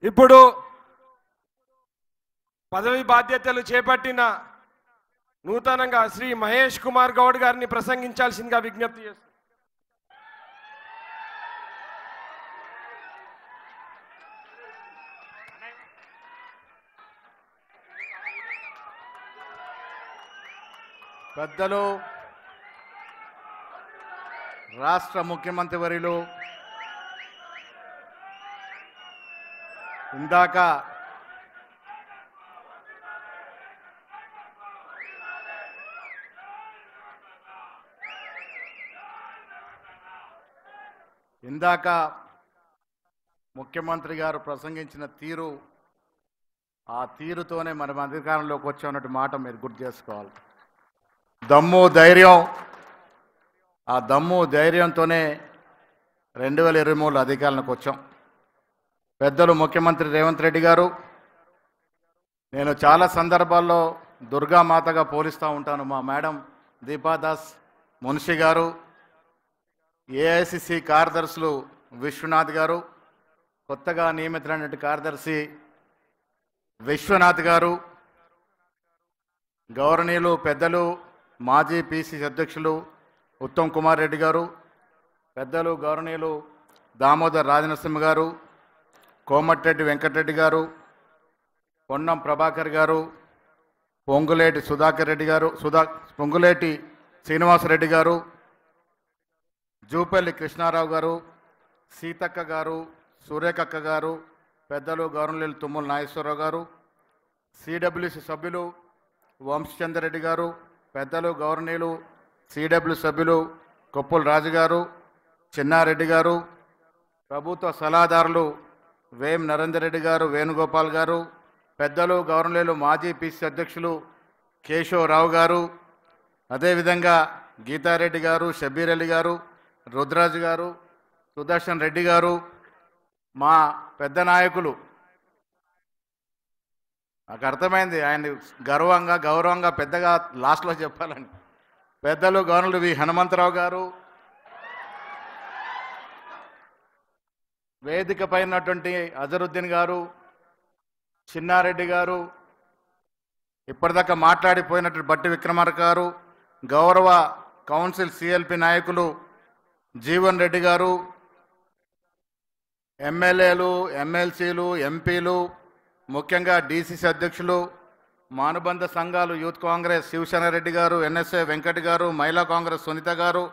ఇప్పుడు పదవి బాధ్యతలు చేపట్టిన నూతనంగా శ్రీ మహేష్ కుమార్ గౌడ్ గారిని ప్రసంగించాల్సిందిగా విజ్ఞప్తి చేస్తున్నాను. పెద్దలు రాష్ట్ర ముఖ్యమంత్రి వర్యులు ఇందాక ముఖ్యమంత్రి గారు ప్రసంగించిన తీరు, ఆ తీరుతోనే మనం అధికారంలోకి వచ్చామన్నట్టు మాట మీరు గుర్తు చేసుకోవాలి. దమ్ము ధైర్యం, ఆ దమ్ము ధైర్యంతోనే 2023 అధికారంలోకి వచ్చాం. పెద్దలు ముఖ్యమంత్రి రేవంత్ రెడ్డి గారు, నేను చాలా సందర్భాల్లో దుర్గామాతగా పోలిస్తూ ఉంటాను. మా మేడం దీపాదాస్ మున్షి గారు, ఏఐసిసి కార్యదర్శులు విశ్వనాథ్ గారు, కొత్తగా నియమితులైన కార్యదర్శి విశ్వనాథ్ గారు, గౌరవనీయులు పెద్దలు మాజీ పిసిసి అధ్యక్షులు ఉత్తమ్ కుమార్ రెడ్డి గారు, పెద్దలు గౌరవనీయులు దామోదర్ రాజనరసింహ గారు, కోమటిరెడ్డి వెంకటరెడ్డి గారు, పొన్నం ప్రభాకర్ గారు, పొంగులేటి సుధాకర్ రెడ్డి గారు, పొంగులేటి శ్రీనివాసరెడ్డి గారు, జూపల్లి కృష్ణారావు గారు, సీతక్క గారు, సూర్యకక్క గారు, పెద్దలు గౌరవనీయులు తుమ్మల నాగేశ్వరరావు గారు, సిడబ్ల్యూసి సభ్యులు వంశచంద్రరెడ్డి గారు, పెద్దలు గౌరవనీయులు సిడబ్ల్యూ సభ్యులు కొప్పుల రాజు గారు, చిన్నారెడ్డి గారు, ప్రభుత్వ సలహాదారులు వేం నరేందర్ రెడ్డి గారు, వేణుగోపాల్ గారు, పెద్దలు గౌరవనీయులు మాజీ పిసి అధ్యక్షులు కేశవరావు గారు, అదేవిధంగా గీతారెడ్డి గారు, షబీర్ అలీ గారు, రుద్రాజు గారు, సుదర్శన్ రెడ్డి గారు, మా పెద్ద నాయకులు, నాకు అర్థమైంది ఆయన గౌరవంగా పెద్దగా లాస్ట్లో చెప్పాలని, పెద్దలు గవర్నర్ వి హనుమంతరావు గారు, వేదిక పైనటువంటి అజరుద్దీన్ గారు, చిన్నారెడ్డి గారు, ఇప్పటిదాకా మాట్లాడిపోయినటువంటి బట్టి విక్రమార్క గారు, గౌరవ కౌన్సిల్ సిఎల్పి నాయకులు జీవన్ రెడ్డి గారు, ఎమ్మెల్యేలు, ఎమ్మెల్సీలు, ఎంపీలు, ముఖ్యంగా డిసిసి అధ్యక్షులు, మానుబంధ సంఘాలు యూత్ కాంగ్రెస్ శివసేన రెడ్డి గారు, ఎన్ఎస్ఏ వెంకట్ గారు, మహిళా కాంగ్రెస్ సునీత గారు,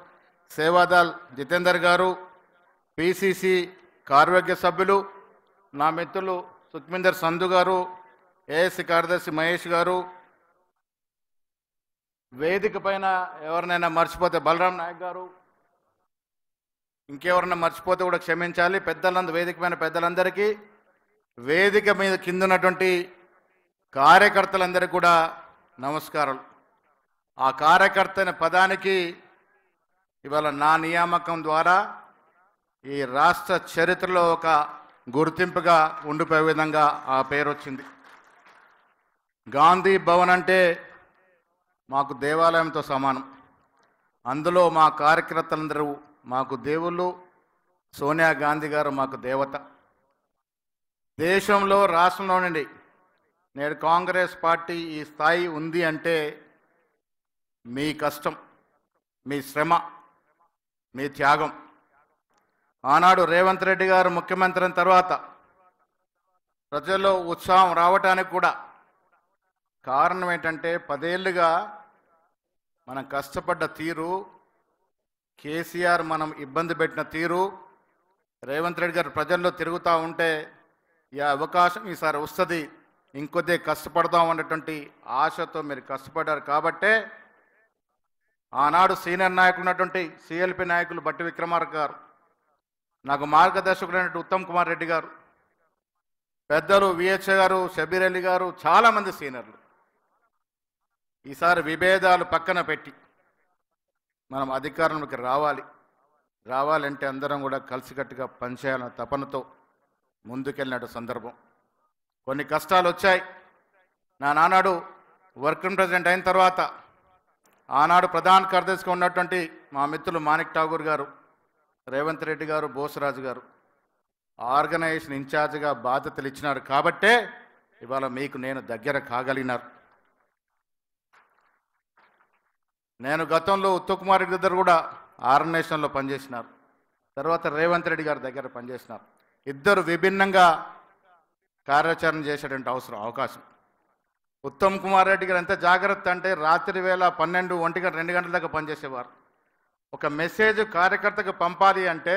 సేవాదల్ జితేందర్ గారు, పిసిసి కార్యవర్గ సభ్యులు నా మిత్రులు సుఖ్మిందర్ సంధు గారు, ఏఎస్సి కార్యదర్శి మహేష్ గారు, వేదిక పైన ఎవరినైనా మర్చిపోతే బలరాం నాయక్ గారు, ఇంకెవరన్నా మర్చిపోతే కూడా క్షమించాలి. వేదిక పైన పెద్దలందరికీ, వేదిక మీద కింద ఉన్నటువంటి కార్యకర్తలందరికీ కూడా నమస్కారాలు. ఆ కార్యకర్త అనే పదానికి ఇవాళ నా నియామకం ద్వారా ఈ రాష్ట్ర చరిత్రలో ఒక గుర్తింపుగా ఉండిపోయే విధంగా ఆ పేరు వచ్చింది. గాంధీ భవన్ అంటే మాకు దేవాలయంతో సమానం. అందులో మా కార్యకర్తలందరూ మాకు దేవుళ్ళు, సోనియా గాంధీ గారు మాకు దేవత. దేశంలో రాష్ట్రంలో నుండి నేడు కాంగ్రెస్ పార్టీ ఈ స్థాయి ఉంది అంటే మీ కష్టం, మీ శ్రమ, మీ త్యాగం. ఆనాడు రేవంత్ రెడ్డి గారు ముఖ్యమంత్రి అయిన తర్వాత ప్రజల్లో ఉత్సాహం రావటానికి కూడా కారణం ఏంటంటే 10 ఏళ్ళుగా మనం కష్టపడ్డ తీరు, కేసీఆర్ మనం ఇబ్బంది పెట్టిన తీరు, రేవంత్ రెడ్డి గారు ప్రజల్లో తిరుగుతూ ఉంటే ఈ అవకాశం ఈసారి వస్తుంది, ఇంకొద్ది కష్టపడదాం అన్నటువంటి ఆశతో మీరు కష్టపడ్డారు. కాబట్టే ఆనాడు సీనియర్ నాయకులు ఉన్నటువంటి సిఎల్పి నాయకులు బట్టి విక్రమార్క గారు, నాకు మార్గదర్శకుడైనటువంటి ఉత్తమ్ కుమార్ రెడ్డి గారు, పెద్దలు విహెచ్ఏ గారు, షబీర్ అలీ గారు, చాలామంది సీనియర్లు ఈసారి విభేదాలు పక్కన పెట్టి మనం అధికారంలోకి రావాలంటే అందరం కూడా కలిసికట్టుగా పనిచేయాలన్న తపనతో ముందుకెళ్ళినట్టు సందర్భం. కొన్ని కష్టాలు వచ్చాయి. నా నానాడు వర్కింగ్ ప్రెసిడెంట్ అయిన తర్వాత ఆనాడు ప్రధాన కార్యదర్శిగా ఉన్నటువంటి మా మిత్రులు మాణిక్ ఠాగూర్ గారు, రేవంత్ రెడ్డి గారు, బోసరాజు గారు ఆర్గనైజేషన్ ఇన్ఛార్జిగా బాధ్యతలు ఇచ్చినారు కాబట్టే ఇవాళ మీకు నేను దగ్గర కాగలిగినారు. నేను గతంలో ఉత్తమ్ కుమార్ రెడ్డి దగ్గర కూడా ఆర్గనైజేషన్లో పనిచేసినారు, తర్వాత రేవంత్ రెడ్డి గారి దగ్గర పనిచేసినారు. ఇద్దరు విభిన్నంగా కార్యాచరణ చేసేటువంటి అవకాశం. ఉత్తమ్ కుమార్ రెడ్డి గారు ఎంత జాగ్రత్త అంటే రాత్రి వేళ 12, 1 గంట 2 గంటల దాకా పనిచేసేవారు. ఒక మెసేజ్ కార్యకర్తకు పంపాలి అంటే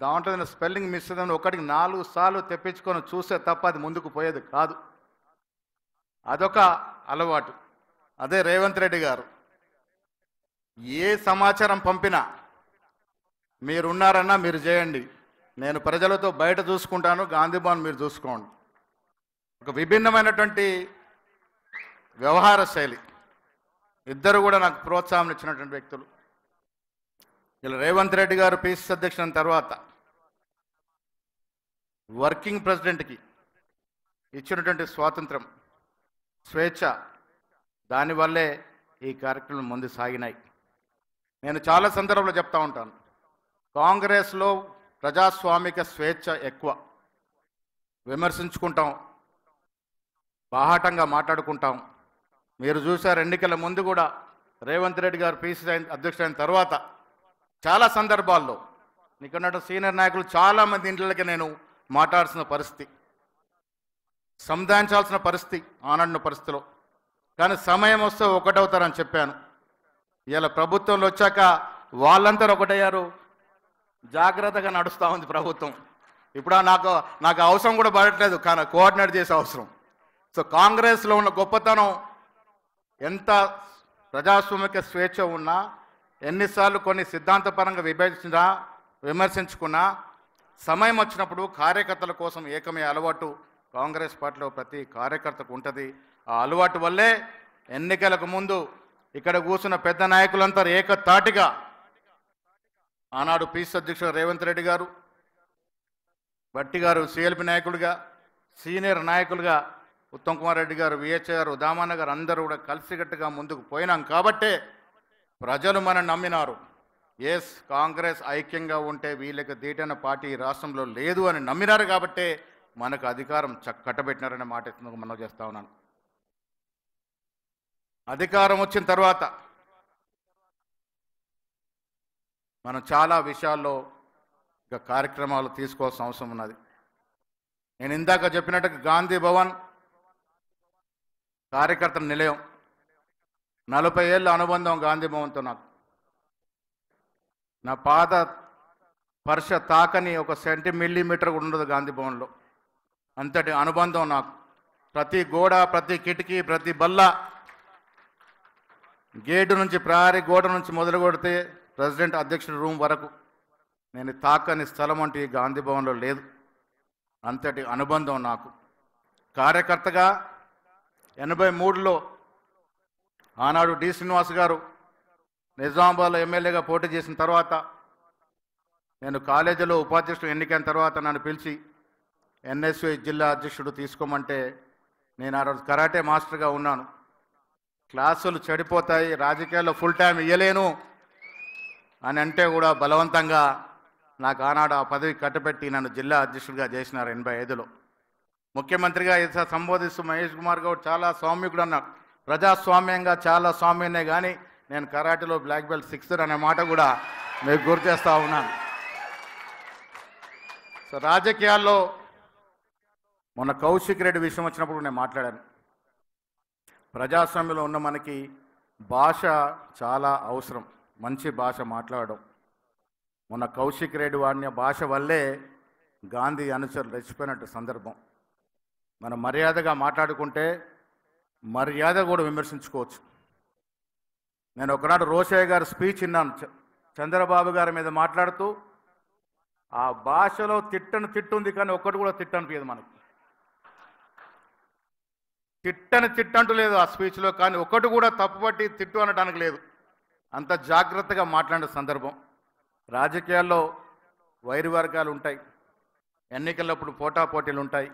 దాంట్లో స్పెల్లింగ్ మిస్ అయిందని 1-4 సార్లు తెప్పించుకొని చూస్తే తప్ప అది ముందుకు పోయేది కాదు. అదొక అలవాటు. అదే రేవంత్ రెడ్డి గారు ఏ సమాచారం పంపినా మీరున్నారన్నా మీరు చేయండి, నేను ప్రజలతో బయట చూసుకుంటాను, గాంధీ భవన్ మీరు చూసుకోండి. ఒక విభిన్నమైనటువంటి వ్యవహార శైలి. ఇద్దరు కూడా నాకు ప్రోత్సాహం ఇచ్చినటువంటి వ్యక్తులు. ఇలా రేవంత్ రెడ్డి గారు పిసిసి అధ్యక్షుని తర్వాత వర్కింగ్ ప్రెసిడెంట్కి ఇచ్చినటువంటి స్వాతంత్రం, స్వేచ్ఛ, దానివల్లే ఈ కార్యక్రమం ముందు సాగినాయి. నేను చాలా సందర్భంలో చెప్తా ఉంటాను, కాంగ్రెస్లో ప్రజాస్వామిక స్వేచ్ఛ ఎక్కువ. విమర్శించుకుంటాం, బాహాటంగా మాట్లాడుకుంటాం. మీరు చూశారు ఎన్నికల ముందు కూడా రేవంత్ రెడ్డి గారు పిసిసి అధ్యక్షుడైన తర్వాత చాలా సందర్భాల్లో నీకున్నట్టు సీనియర్ నాయకులు చాలామంది ఇంట్లోకి నేను మాట్లాడాల్సిన పరిస్థితి, సంధానించాల్సిన పరిస్థితి ఆనాడిన పరిస్థితిలో. కానీ సమయం వస్తే ఒకటవుతారని చెప్పాను. ఇలా ప్రభుత్వంలో వచ్చాక వాళ్ళంతా ఒకటయ్యారు. జాగ్రత్తగా నడుస్తూ ఉంది ప్రభుత్వం. ఇప్పుడు నాకు అవసరం కూడా పడట్లేదు, కానీ కోఆర్డినేట్ చేసే అవసరం. సో కాంగ్రెస్లో ఉన్న గొప్పతనం, ఎంత ప్రజాస్వామిక స్వేచ్ఛ ఉన్నా, ఎన్నిసార్లు కొన్ని సిద్ధాంతపరంగా విమర్శించుకున్నా, సమయం వచ్చినప్పుడు కార్యకర్తల కోసం ఏకమయ్యే అలవాటు కాంగ్రెస్ పార్టీలో ప్రతి కార్యకర్తకు ఉంటుంది. ఆ అలవాటు వల్లే ఎన్నికలకు ముందు ఇక్కడ కూర్చున్న పెద్ద నాయకులంతా ఏకతాటిగా ఆనాడు పిసిసి అధ్యక్షుడు రేవంత్ రెడ్డి గారు, భట్టి గారు సిఎల్పి నాయకులుగా, సీనియర్ నాయకులుగా ఉత్తమ్ కుమార్ రెడ్డి గారు, విహెచ్ గారు, దామన్న గారు అందరూ కూడా కలిసికట్టుగా ముందుకు పోయినాం కాబట్టే ప్రజలు మనం నమ్మినారు. ఎస్, కాంగ్రెస్ ఐక్యంగా ఉంటే వీళ్ళకి దీటైన పార్టీ ఈ రాష్ట్రంలో లేదు అని నమ్మినారు కాబట్టే మనకు అధికారం కట్టబెట్టినారనే మాట మనం చేస్తా ఉన్నాను. అధికారం వచ్చిన తర్వాత మనం చాలా విషయాల్లో ఇక కార్యక్రమాలు తీసుకోవాల్సిన అవసరం ఉన్నది. నేను ఇందాక చెప్పినట్టుగా గాంధీ భవన్ కార్యకర్తల నిలయం, 40 ఏళ్ళ అనుబంధం గాంధీ భవన్తో నాకు. నా పాద స్పర్శ తాకని 1 సెంటీమీటర్ కూడా ఉండదు గాంధీ భవన్లో. అంతటి అనుబంధం నాకు. ప్రతి గోడ, ప్రతి కిటికీ, ప్రతి బల్ల, గేటు నుంచి ప్రహరీ గోడ నుంచి మొదలు కొడితే ప్రెసిడెంట్ అధ్యక్షుడి రూమ్ వరకు నేను తాకని స్థలం అంటూ ఈ గాంధీ భవన్లో లేదు. అంతటి అనుబంధం నాకు. కార్యకర్తగా 83లో ఆనాడు డి శ్రీనివాస్ గారు నిజామాబాద్లో ఎమ్మెల్యేగా పోటీ చేసిన తర్వాత, నేను కాలేజీలో ఉపాధ్యక్షుడు ఎన్నికైన తర్వాత నన్ను పిలిచి ఎన్ఎస్యు జిల్లా అధ్యక్షుడు తీసుకోమంటే, నేను ఆ రోజు కరాటే మాస్టర్గా ఉన్నాను. క్లాసులు చెడిపోతాయి, రాజకీయాల్లో ఫుల్ టైం ఇవ్వలేను అని అంటే కూడా బలవంతంగా నాకు ఆనాడు ఆ పదవి కట్టబెట్టి నన్ను జిల్లా అధ్యక్షుడిగా చేసినారు 85లో. ముఖ్యమంత్రిగా సంబోధిస్తూ మహేష్ కుమార్ గౌడ్ చాలా స్వామికుడు అన్నాడు. ప్రజాస్వామ్యంగా చాలా స్వామ్యనే, కానీ నేను కరాటేలో బ్లాక్ బెల్ట్ 6 అనే మాట కూడా మీకు గుర్తు చేస్తూ ఉన్నాను. సో రాజకీయాల్లో మొన్న కౌశిక్ రెడ్డి విషయం వచ్చినప్పుడు నేను మాట్లాడాను. ప్రజాస్వామ్యంలో ఉన్న మనకి భాష చాలా అవసరం, మంచి భాష మాట్లాడడం. మొన్న కౌశిక్ రెడ్డి వాడిన భాష వల్లే గాంధీ అనుచరులు రెచ్చిపోయినట్టు సందర్భం. మనం మర్యాదగా మాట్లాడుకుంటే మర్యాద కూడా విమర్శించుకోవచ్చు. నేను ఒకనాడు రోషయ్య గారి స్పీచ్ విన్నాను, చంద్రబాబు గారి మీద మాట్లాడుతూ. ఆ భాషలో తిట్టుంది, కానీ ఒక్కటి కూడా తిట్టనిపించదు మనకి. తిట్టంటూ లేదు ఆ స్పీచ్లో, కానీ ఒక్కటి కూడా తప్పుపట్టి తిట్టు అనడానికి లేదు. అంత జాగ్రత్తగా మాట్లాడే సందర్భం. రాజకీయాల్లో వైరు వర్గాలు ఉంటాయి, ఎన్నికలప్పుడు పోటాపోటీలు ఉంటాయి,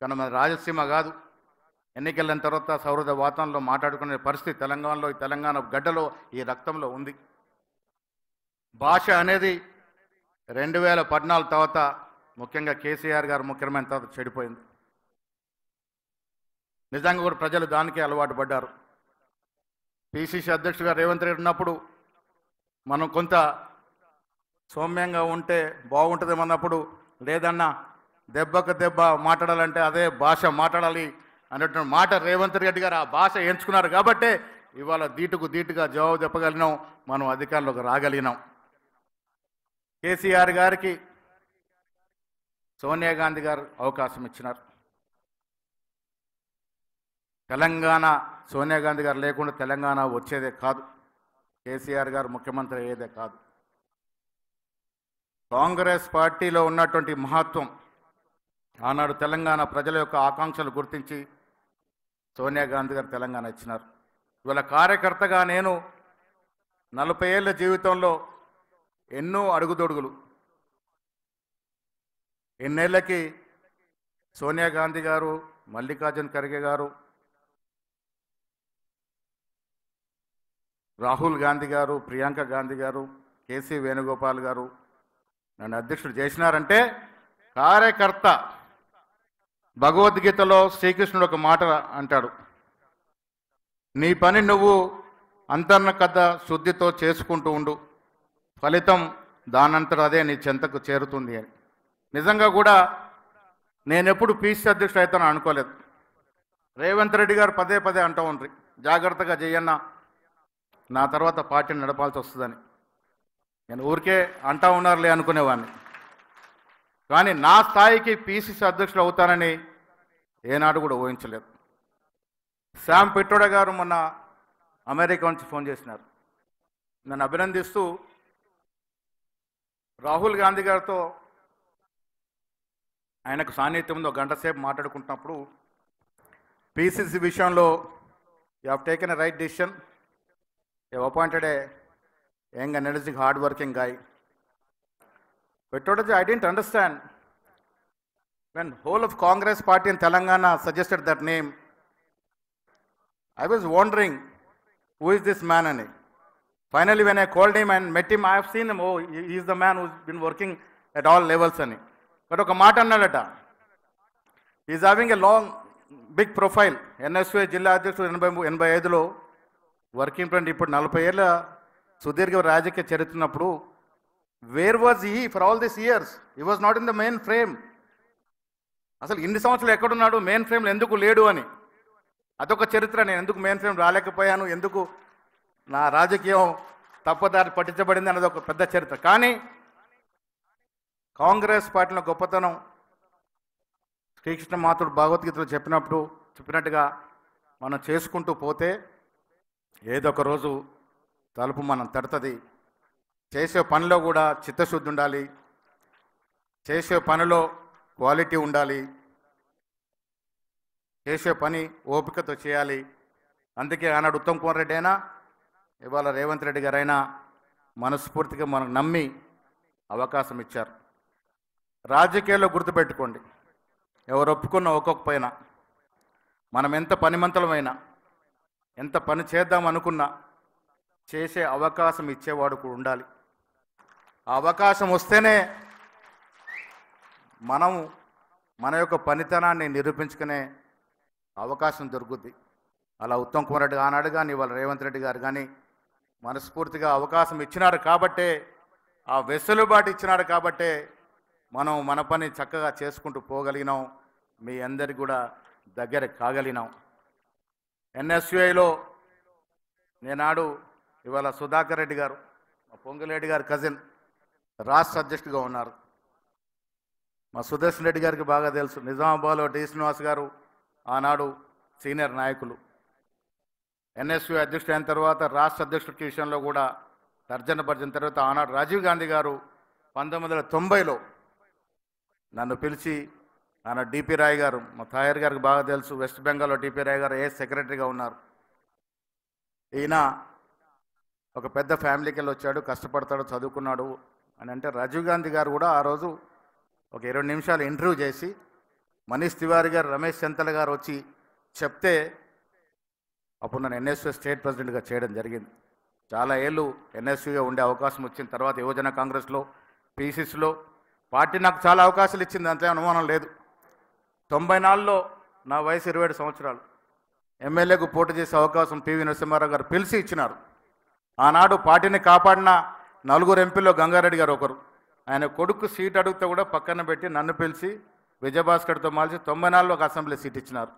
కానీ మన రాజసీమ కాదు. ఎన్నికలైన తర్వాత సౌహృద వాతావరణంలో మాట్లాడుకునే పరిస్థితి తెలంగాణలో, ఈ తెలంగాణ గడ్డలో, ఈ రక్తంలో ఉంది. భాష అనేది 2014 తర్వాత ముఖ్యంగా కేసీఆర్ గారు ముఖ్యమైన తర్వాత చెడిపోయింది. నిజంగా కూడా ప్రజలు దానికే అలవాటు పడ్డారు. పిసిసి అధ్యక్షుడిగా రేవంత్ రెడ్డి ఉన్నప్పుడు మనం కొంత సౌమ్యంగా ఉంటే బాగుంటుందేమన్నప్పుడు, లేదన్నా దెబ్బకు దెబ్బ మాట్లాడాలంటే అదే భాష మాట్లాడాలి అనేటువంటి మాట రేవంత్ రెడ్డి గారు ఆ భాష ఎంచుకున్నారు కాబట్టే ఇవాళ ధీటుకు ధీటుగా జవాబు చెప్పగలిగినాం, మనం అధికారంలోకి రాగలిగినాం. కేసీఆర్ గారికి సోనియా గాంధీ గారు అవకాశం ఇచ్చినారు. తెలంగాణ సోనియా గాంధీ గారు లేకుండా తెలంగాణ వచ్చేదే కాదు, కేసీఆర్ గారు ముఖ్యమంత్రి అయ్యేదే కాదు. కాంగ్రెస్ పార్టీలో ఉన్నటువంటి మహత్వం ఆనాడు తెలంగాణ ప్రజల యొక్క ఆకాంక్షలు గుర్తించి సోనియా గాంధీ గారు తెలంగాణ ఇచ్చినారు. ఇవాళ కార్యకర్తగా నేను 40 ఏళ్ల జీవితంలో ఎన్నో అడుగుదొడుగులు, ఎన్నేళ్లకి సోనియా గాంధీ గారు, మల్లికార్జున్ ఖర్గే గారు, రాహుల్ గాంధీ గారు, ప్రియాంక గాంధీ గారు, కేసీ వేణుగోపాల్ గారు నన్ను అధ్యక్షుడు చేసినారంటే కార్యకర్త. భగవద్గీతలో శ్రీకృష్ణుడు ఒక మాట అంటాడు, నీ పని నువ్వు అంతర్గత శుద్ధితో చేసుకుంటూ ఉండు, ఫలితం దానంతట అదే నీ చెంతకు చేరుతుంది అని. నిజంగా కూడా నేనెప్పుడు పిసిసి అధ్యక్షుడు అవుతానో అనుకోలేదు. రేవంత్ రెడ్డి గారు పదే పదే అంటూ ఉంటారు, జాగ్రత్తగా చెయ్యన్న, నా తర్వాత పార్టీని నడపాల్సి వస్తుందని. నేను ఊరికే అంటా ఉన్నారులే అనుకునేవాడిని. కానీ నా స్థాయికి పిసిసి అధ్యక్షుడు అవుతానని ఏనాడు కూడా ఊహించలేదు. శామ్ పిట్రోడా గారు మొన్న అమెరికా నుంచి ఫోన్ చేసినారు, నన్ను అభినందిస్తూ రాహుల్ గాంధీ గారితో ఆయనకు సాన్నిధ్యం ఉంది, 1 గంట సేపు మాట్లాడుకుంటున్నప్పుడు పిసిసి విషయంలో you have taken a right decision, you have appointed A young energetic hard working guy. Petrodaji, I didn't understand when whole of Congress party in Telangana suggested that name. I was wondering who is this man ani. Finally when I called him and met him, I have seen him, oh he is the man who's been working at all levels ani. But oka మాట అన్నాడట, he is having a long big profile. NSU జిల్లా అధ్యక్షుడు 85లో working president, ఇప్పుడు 40 ఏళ్ళ సుదీర్ఘ రాజకీయ చరిత్ర ఉన్నప్పుడు where was he for all this years? He was not in the main frame. అసలు ఇన్ని సంవత్సరాలు ఎక్కడున్నాడు, మెయిన్ ఫ్రేమ్లో ఎందుకు లేడు అని అదొక చరిత్ర. నేను ఎందుకు మెయిన్ ఫ్రేమ్ రాలేకపోయాను, ఎందుకు నా రాజకీయం తప్పుదారి పట్టించబడింది అన్నది ఒక పెద్ద చరిత్ర. కానీ కాంగ్రెస్ పార్టీలో గొప్పతనం శ్రీకృష్ణ మాతుడు భగవద్గీతలో చెప్పినట్టుగా మనం చేసుకుంటూ పోతే ఏదో ఒక రోజు తలుపు మనం తడుతుంది. చేసే పనిలో కూడా చిత్తశుద్ధి ఉండాలి, చేసే పనిలో క్వాలిటీ ఉండాలి, చేసే పని ఓపికతో చేయాలి. అందుకే ఆనాడు ఉత్తమ్ కుమార్ రెడ్డి అయినా ఇవాళ రేవంత్ రెడ్డి గారైనా మనస్ఫూర్తిగా మనకు నమ్మి అవకాశం ఇచ్చారు. రాజకీయాల్లో గుర్తుపెట్టుకోండి, ఎవరు ఒప్పుకున్న ఒక్కొక్కపైన మనం ఎంత పనిమంతలమైనా, ఎంత పని చేద్దాం అనుకున్నా చేసే అవకాశం ఇచ్చేవాడు కూడా ఉండాలి. ఆ అవకాశం వస్తేనే మనము మన యొక్క పనితనాన్ని నిరూపించుకునే అవకాశం దొరుకుద్ది. అలా ఉత్తమ్ కుమార్ రెడ్డి ఆనాడు కానీ ఇవాళ రేవంత్ రెడ్డి గారు కానీ మనస్ఫూర్తిగా అవకాశం ఇచ్చినారు కాబట్టే, ఆ వెసులుబాటు ఇచ్చినారు కాబట్టే మనం మన పని చక్కగా చేసుకుంటూ పోగలిగినాం, మీ అందరికి కూడా దగ్గర కాగలిగినాం. ఎన్ఎస్యుఐలో నేనాడు ఇవాళ సుధాకర్ రెడ్డి గారు, మా పొంగులేటి గారి కజిన్, రాష్ట్ర అధ్యక్షుడిగా ఉన్నారు. మా సుదర్శన్ రెడ్డి గారికి బాగా తెలుసు, నిజామాబాద్లో డి శ్రీనివాస్ గారు ఆనాడు సీనియర్ నాయకులు. ఎన్ఎస్యు అధ్యక్షుడు అయిన తర్వాత రాష్ట్ర అధ్యక్షుడి విషయంలో కూడా తర్జన భర్జన తర్వాత ఆనాడు రాజీవ్ గాంధీ గారు 1990లో నన్ను పిలిచి, ఆనాడు డిపి రాయ్ గారు, మా తాయర్ గారికి బాగా తెలుసు, వెస్ట్ బెంగాల్లో డిపి రాయ్ గారు ఏ సెక్రటరీగా ఉన్నారు. ఈయన ఒక పెద్ద ఫ్యామిలీకి వెళ్ళి వచ్చాడు, కష్టపడతాడు, చదువుకున్నాడు అని అంటే రాజీవ్ గాంధీ గారు కూడా ఆ రోజు ఒక 20 నిమిషాలు ఇంటర్వ్యూ చేసి మనీష్ తివారీ గారు, రమేష్ చెంతల గారు వచ్చి చెప్తే అప్పుడు నన్ను ఎన్ఎస్యూ స్టేట్ ప్రెసిడెంట్గా చేయడం జరిగింది. చాలా ఏళ్ళు ఎన్ఎస్యూగా ఉండే అవకాశం వచ్చిన తర్వాత యువజన కాంగ్రెస్లో, పిసిసిలో పార్టీ నాకు చాలా అవకాశాలు ఇచ్చింది, అంతే అనుమానం లేదు. 94లో నా వయసు 27 సంవత్సరాలు. ఎమ్మెల్యేకు పోటీ చేసే అవకాశం పివి నరసింహారావు గారు పిలిచి ఇచ్చినారు. ఆనాడు పార్టీని కాపాడిన 4 ఎంపీల్లో గంగారెడ్డి గారు ఒకరు. ఆయన కొడుకు సీట్ అడిగితే కూడా పక్కన పెట్టి నన్ను పిలిచి విజయభాస్కర్తో మాల్చి 94లో ఒక అసెంబ్లీ సీట్ ఇచ్చినారు.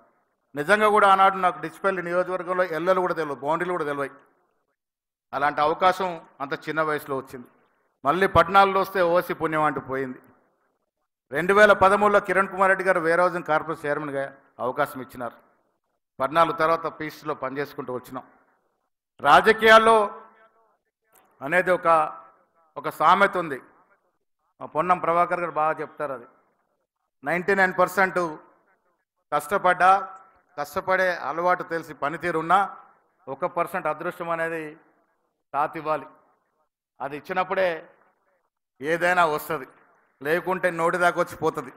నిజంగా కూడా ఆనాడు నాకు డిచ్పల్లి నియోజకవర్గంలో ఎల్లలు కూడా తెలియదు, బౌండరీలు కూడా తెలియదు. అలాంటి అవకాశం అంత చిన్న వయసులో వచ్చింది. మళ్ళీ 14లో వస్తే ఓసీ పుణ్యం అంటూ పోయింది. 2013లో కిరణ్ కుమార్ రెడ్డి గారు వేర్ హౌసింగ్ కార్పొరేషన్ చైర్మన్గా అవకాశం ఇచ్చినారు. 14 తర్వాత పీసీలో పనిచేసుకుంటూ వచ్చినాం. రాజకీయాల్లో అనేది ఒక సామెత ఉంది, మా పొన్నం ప్రభాకర్ గారు బాగా చెప్తారు. అది 99% కష్టపడే అలవాటు తెలిసి పనితీరున్నా 1% అదృష్టం అనేది తాతివ్వాలి. అది ఇచ్చినప్పుడే ఏదైనా వస్తుంది, లేకుంటే నోటి దాకా వచ్చిపోతుంది.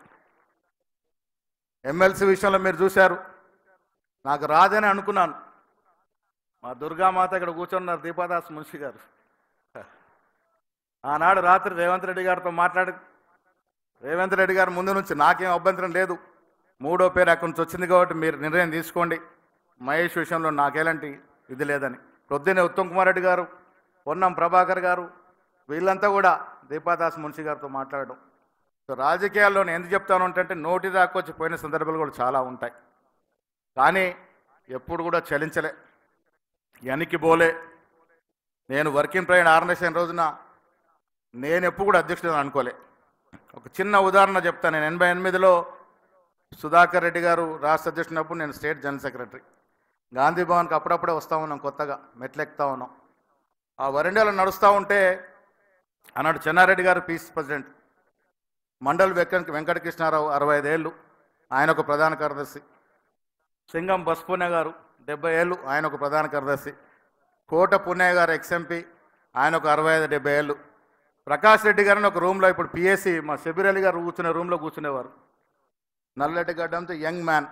ఎమ్మెల్సీ విషయంలో మీరు చూశారు, నాకు రాదని అనుకున్నాను. మా దుర్గామాత ఇక్కడ కూర్చున్నారు, దీపాదాస్ మున్షి గారు. ఆనాడు రాత్రి రేవంత్ రెడ్డి గారితో మాట్లాడి, రేవంత్ రెడ్డి గారు ముందు నుంచి నాకేం అభ్యంతరం లేదు, 3వ పేరు అక్కడి నుంచి వచ్చింది కాబట్టి మీరు నిర్ణయం తీసుకోండి, మహేష్ విషయంలో నాకెలాంటి ఇది లేదని. పొద్దున్నే ఉత్తమ్ కుమార్ రెడ్డి గారు, పొన్నం ప్రభాకర్ గారు, వీళ్ళంతా కూడా దీపాదాస్ మున్షి గారితో మాట్లాడడం. సో రాజకీయాల్లో నేను ఎందుకు చెప్తాను అంటే నోటి దాకా వచ్చి పోయిన సందర్భాలు కూడా చాలా ఉంటాయి. కానీ ఎప్పుడు కూడా చలించలే, వెనక్కి పోలే. నేను వర్కింగ్ ప్రెసిడెంట్ ఆర్గనైజేషన్ రోజున నేను ఎప్పుడు కూడా అధ్యక్షుడు అనుకోలే. ఒక చిన్న ఉదాహరణ చెప్తాను. నేను 88లో సుధాకర్ రెడ్డి గారు రాష్ట్ర అధ్యక్షుడినప్పుడు నేను స్టేట్ జనరల్ సెక్రటరీ. గాంధీ భవన్కి అప్పుడప్పుడే వస్తూ ఉన్నాం, కొత్తగా మెట్లెక్కుతూ ఉన్నాం. ఆ వరండాలో నడుస్తూ ఉంటే ఆనాడు చెన్నారెడ్డి గారు పీస్ ప్రెసిడెంట్, మండల్ వెంకటకృష్ణారావు 65 ఏళ్ళు, ఆయన ఒక ప్రధాన కార్యదర్శి. సింగం బస్పునే గారు 70 ఏళ్ళు, ఆయన ఒక ప్రధాన కార్యదర్శి. కోట పున్నయ్య గారు ఎక్స్ఎంపీ, ఆయన ఒక 65-70 ఏళ్ళు. ప్రకాష్ రెడ్డి గారిని ఒక రూమ్లో, ఇప్పుడు పిఎస్సి మా షబీర్ అలీ గారు కూర్చునే రూమ్లో కూర్చునేవారు. నల్లటి గడ్డంతో యంగ్ మ్యాన్,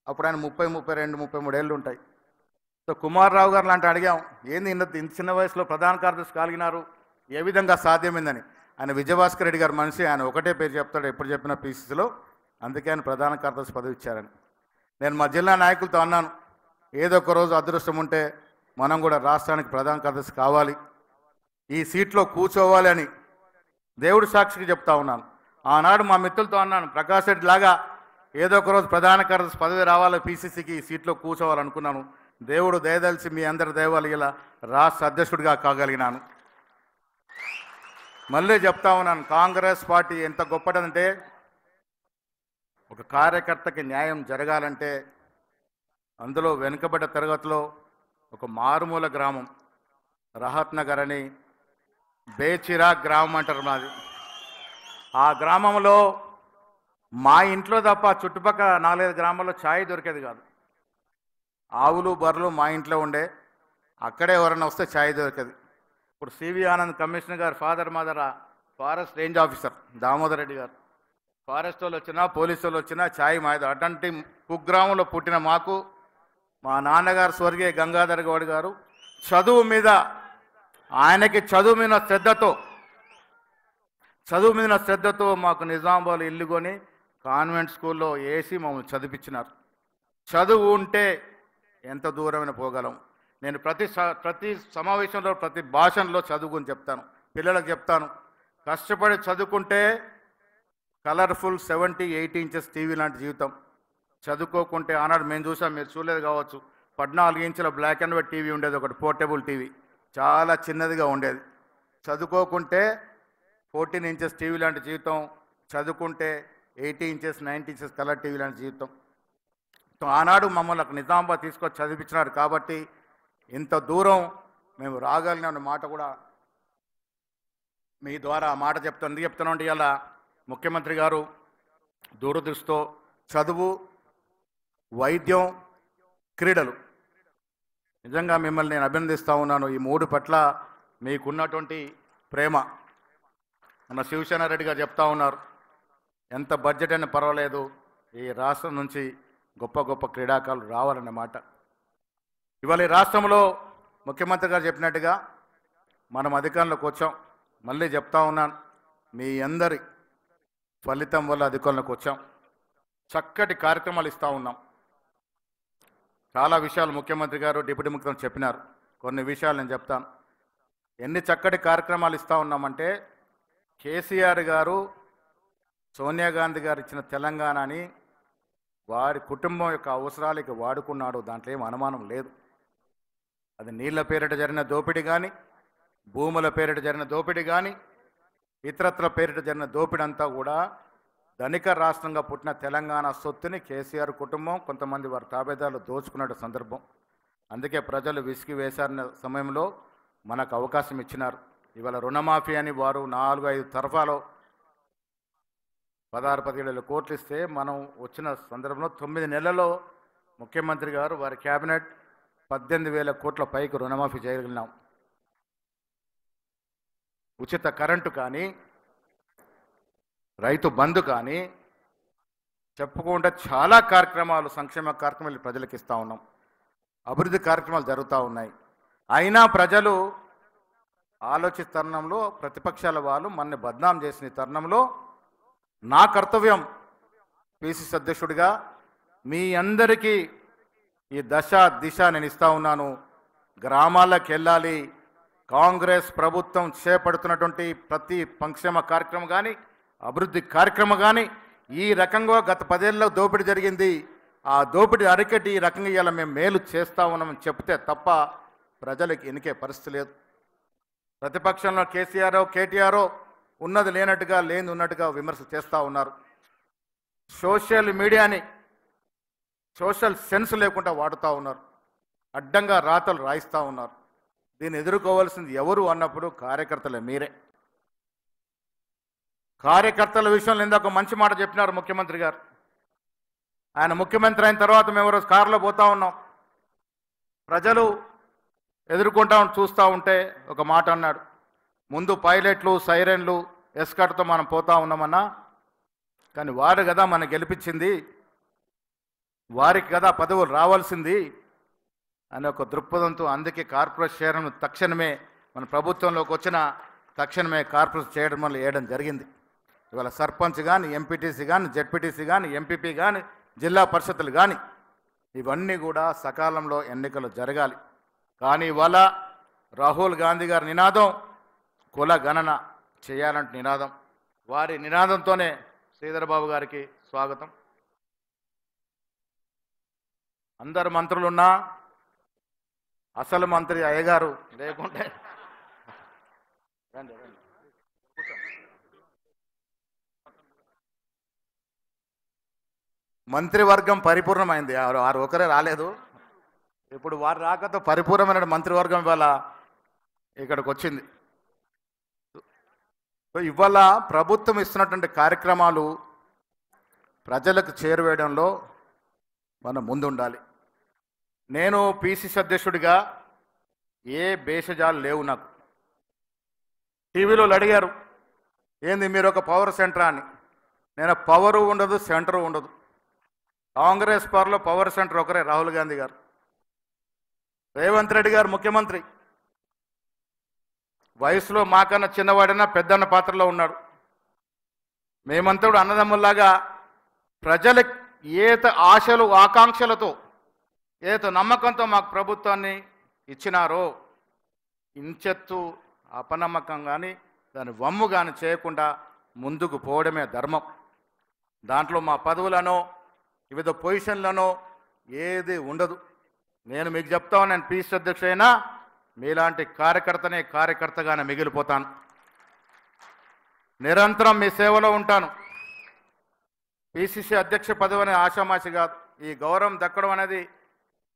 అప్పుడు ఆయన 30, 32, 33 ఏళ్ళు ఉంటాయి. సో కుమార్ రావు గారు లాంటి అడిగాం, ఏంది ఇంత చిన్న వయసులో ప్రధాన కార్యదర్శి కలిగినారు, ఏ విధంగా సాధ్యమైందని. ఆయన విజయభాస్కర్ రెడ్డి గారు మనిషి, ఆయన ఒకటే పేరు చెప్తాడు ఎప్పుడు చెప్పిన పీసీసీలో, అందుకే ఆయన ప్రధాన కార్యదర్శి పదవి ఇచ్చారని. నేను మా జిల్లా నాయకులతో అన్నాను, ఏదో ఒక రోజు అదృష్టం ఉంటే మనం కూడా రాష్ట్రానికి ప్రధాన కార్యదర్శి కావాలి, ఈ సీట్లో కూర్చోవాలి అని దేవుడి సాక్షికి చెప్తా ఉన్నాను. ఆనాడు మా మిత్రులతో అన్నాను, ప్రకాష్ రెడ్డి లాగా ఏదో ఒక రోజు ప్రధాన కార్యదర్శి పదవి రావాలి, పీసీసీకి ఈ సీట్లో కూర్చోవాలనుకున్నాను. దేవుడు దయదలిచి మీ అందరి దయవాలి ఇలా రాష్ట్ర అధ్యక్షుడిగా కాగలిగినాను. మళ్ళీ చెప్తా ఉన్నాను, కాంగ్రెస్ పార్టీ ఎంత గొప్పదంటే, ఒక కార్యకర్తకి న్యాయం జరగాలంటే అందులో వెనుకబడ్డ తరగతిలో ఒక మారుమూల గ్రామం రహత్ నగర్ అని, బేచిరా గ్రామం అంటారు మాది. ఆ గ్రామంలో మా ఇంట్లో తప్ప చుట్టుపక్కల 4-5 గ్రామాల్లో ఛాయ్ దొరికేది కాదు. ఆవులు బర్రెలు మా ఇంట్లో ఉండే, అక్కడే ఎవరైనా వస్తే ఛాయ్ దొరికేది. ఇప్పుడు సివి ఆనంద్ కమిషనర్ గారు father mother forest range officer Damodar Reddy గారు, ఫారెస్ట్ వాళ్ళు వచ్చినా పోలీసు వాళ్ళు వచ్చినా ఛాయ్ మాయదు. అటువంటి కుగ్రామంలో పుట్టిన మాకు మా నాన్నగారు స్వర్గీయ గంగాధర్ గౌడ్ గారు చదువు మీద, ఆయనకి చదువు మీద శ్రద్ధతో మాకు నిజామాబాద్లో ఇల్లు కొని కాన్వెంట్ స్కూల్లో వేసి మమ్మల్ని చదివించినారు. చదువు ఉంటే ఎంత దూరమైన పోగలం. నేను ప్రతి సమావేశంలో ప్రతి భాషలో చదువుకుని చెప్తాను, పిల్లలకు చెప్తాను, కష్టపడి చదువుకుంటే కలర్ఫుల్ 70-80 ఇంచెస్ టీవీ లాంటి జీవితం. చదువుకోకుంటే ఆనాడు మేము చూసాం, మీరు చూడలేదు కావచ్చు, 14 ఇంచుల బ్లాక్ అండ్ వైట్ టీవీ ఉండేది, ఒకటి పోర్టబుల్ టీవీ, చాలా చిన్నదిగా ఉండేది. చదువుకోకుంటే 14 ఇంచెస్ టీవీ లాంటి జీవితం, చదువుకుంటే 80 ఇంచెస్ 90 ఇంచెస్ కలర్ టీవీ లాంటి జీవితం. ఆనాడు మమ్మల్ని నిజామాబాద్ తీసుకొచ్చి చదివించినారు కాబట్టి ఇంత దూరం మేము రాగలిగిన మాట కూడా మీ ద్వారా ఆ మాట చెప్తాను. ఎందుకు చెప్తానంటే ఇవాళ ముఖ్యమంత్రి గారు దూరదృష్టితో చదువు, వైద్యం, క్రీడలు, నిజంగా మిమ్మల్ని నేను అభినందిస్తూ ఉన్నాను. ఈ 3 పట్ల మీకున్నటువంటి ప్రేమ. మన శివసేనారెడ్డి గారు చెప్తా ఉన్నారు, ఎంత బడ్జెట్ అయినా పర్వాలేదు, ఈ రాష్ట్రం నుంచి గొప్ప గొప్ప క్రీడాకారులు రావాలన్నమాట. ఇవాళ ఈ రాష్ట్రంలో ముఖ్యమంత్రి గారు చెప్పినట్టుగా మనం అధికారంలోకి వచ్చాం. మళ్ళీ చెప్తా ఉన్నాను, మీ అందరి ఫలితం వల్ల అధికారంలోకి వచ్చాం. చక్కటి కార్యక్రమాలు ఇస్తూ ఉన్నాం. చాలా విషయాలు ముఖ్యమంత్రి గారు డిప్యూటీ ముఖ్యమంత్రి చెప్పినారు. కొన్ని విషయాలు నేను చెప్తాను. ఎన్ని చక్కటి కార్యక్రమాలు ఇస్తూ ఉన్నామంటే కేసీఆర్ గారు సోనియా గాంధీ గారు ఇచ్చిన తెలంగాణని వారి కుటుంబం యొక్క అవసరాలకి వాడుకున్నాడు. దాంట్లో ఏం అనుమానం లేదు. అది నీళ్ల పేరిట జరిగిన దోపిడీ కానీ, భూముల పేరిట జరిగిన దోపిడీ కానీ, ఇతరత్ర పేరిట జరిగిన దోపిడీ అంతా కూడా ధనిక రాష్ట్రంగా పుట్టిన తెలంగాణ సొత్తుని కేసీఆర్ కుటుంబం కొంతమంది వారి తాబేదారులు దోచుకున్న సందర్భం. అందుకే ప్రజలు విసిగి వేశారన్న సమయంలో మనకు అవకాశం ఇచ్చినారు. ఇవాళ రుణమాఫీ అని వారు 4-5 తరఫాలో 16-17 కోట్లు ఇస్తే మనం వచ్చిన సందర్భంలో 9 నెలల్లో ముఖ్యమంత్రి గారు వారి క్యాబినెట్ 18,000 కోట్ల పైకి రుణమాఫీ చేయగలిగినాం. ఉచిత కరెంటు కానీ, రైతు బంధు కానీ చెప్పుకుంటే చాలా కార్యక్రమాలు, సంక్షేమ కార్యక్రమాలు ప్రజలకు ఇస్తూ ఉన్నాం. అభివృద్ధి కార్యక్రమాలు జరుగుతూ ఉన్నాయి. అయినా ప్రజలు ఆలోచిస్తున్న తరుణంలో ప్రతిపక్షాల వాళ్ళు మనని బద్నాం చేసిన తరుణంలో నా కర్తవ్యం పిసిసి అధ్యక్షుడిగా మీ అందరికీ ఈ దశ దిశ నేను ఇస్తూ ఉన్నాను. గ్రామాలకు వెళ్ళాలి. కాంగ్రెస్ ప్రభుత్వం చేపడుతున్నటువంటి ప్రతి సంక్షేమ కార్యక్రమం కానీ, అభివృద్ధి కార్యక్రమం కానీ ఈ రకంగా గత 10 ఏళ్ళలో దోపిడీ జరిగింది. ఆ దోపిడీ అరికట్టి ఈ రకంగా ఇలా మేము మేలు చేస్తూ ఉన్నామని చెప్తే తప్ప ప్రజలకు ఎన్నికే పరిస్థితి లేదు. ప్రతిపక్షంలో కేసీఆర్ కేటీఆర్ ఉన్నది లేనట్టుగా, లేని ఉన్నట్టుగా విమర్శ చేస్తూ ఉన్నారు. సోషల్ మీడియాని సోషల్ సెన్స్ లేకుండా వాడుతూ ఉన్నారు. అడ్డంగా రాతలు రాయిస్తూ ఉన్నారు. దీన్ని ఎదుర్కోవాల్సింది ఎవరు అన్నప్పుడు కార్యకర్తలే, మీరే. కార్యకర్తల విషయంలో ఇందాక మంచి మాట చెప్పినారు ముఖ్యమంత్రి గారు. ఆయన ముఖ్యమంత్రి అయిన తర్వాత మేము రోజు కారులో పోతా ఉన్నాం. ప్రజలు ఎదుర్కొంటా చూస్తూ ఉంటే ఒక మాట అన్నాడు, ముందు పైలట్లు, సైరన్లు, ఎస్కాట్తో మనం పోతా ఉన్నామన్నా, కానీ వారు కదా మనం గెలిపించింది, వారికి కదా పదవులు రావాల్సింది అనే ఒక దృక్పథంతో అందుకే కార్పొరేట్ చేయడం తక్షణమే మన ప్రభుత్వంలోకి వచ్చిన తక్షణమే కార్పొరేట్ చేయడం వల్ల వేయడం జరిగింది. ఇవాళ సర్పంచ్ కానీ, ఎంపీటీసీ కానీ, జెడ్పీటీసీ కానీ, ఎంపీపీ కానీ, జిల్లా పరిషత్తులు కానీ ఇవన్నీ కూడా సకాలంలో ఎన్నికలు జరగాలి. కానీ ఇవాళ రాహుల్ గాంధీ గారి నినాదం కుల గణన చేయాలంటే నినాదం. వారి నినాదంతోనే శ్రీధర్ బాబు గారికి స్వాగతం. అందరు మంత్రులున్నా అసలు మంత్రి అయ్యగారు లేకుంటే రండి రండి మంత్రివర్గం పరిపూర్ణమైంది. వారు ఒకరే రాలేదు. ఇప్పుడు వారు రాకతో పరిపూర్ణమైన మంత్రివర్గం ఇవాళ ఇక్కడికి వచ్చింది. ఇవాళ ప్రభుత్వం ఇస్తున్నటువంటి కార్యక్రమాలు ప్రజలకు చేరువేయడంలో మనం ముందుండాలి. నేను పిసిసి అధ్యక్షుడిగా ఏ భేషజాలు లేవు నాకు. టీవీలో అడిగారు, ఏంది మీరు ఒక పవర్ సెంటర్ అని. నేను పవరు ఉండదు, సెంటరు ఉండదు. కాంగ్రెస్ పార్టీలో పవర్ సెంటర్ ఒకరే, రాహుల్ గాంధీ గారు. రేవంత్ రెడ్డి గారు ముఖ్యమంత్రి, వయసులో మాకన్నా చిన్నవాడైనా పెద్దన్న పాత్రలో ఉన్నాడు. మేమంతా కూడా అన్నదమ్ముల్లాగా ప్రజల ఏత ఆశలు ఆకాంక్షలతో ఏత నమ్మకంతో మాకు ప్రభుత్వాన్ని ఇచ్చినారో ఇంచెత్తు అపనమ్మకం కానీ దాని వమ్ము కానీ చేయకుండా ముందుకు పోవడమే ధర్మం. దాంట్లో మా పదవులనో వివిధ పొజిషన్లనో ఏది ఉండదు. నేను మీకు చెప్తా నేను పిసిసి అధ్యక్షుడైనా మీలాంటి కార్యకర్తగానే మిగిలిపోతాను. నిరంతరం మీ సేవలో ఉంటాను. పిసిసి అధ్యక్ష పదవి అనే ఆషామాషి కాదు. ఈ గౌరవం దక్కడం అనేది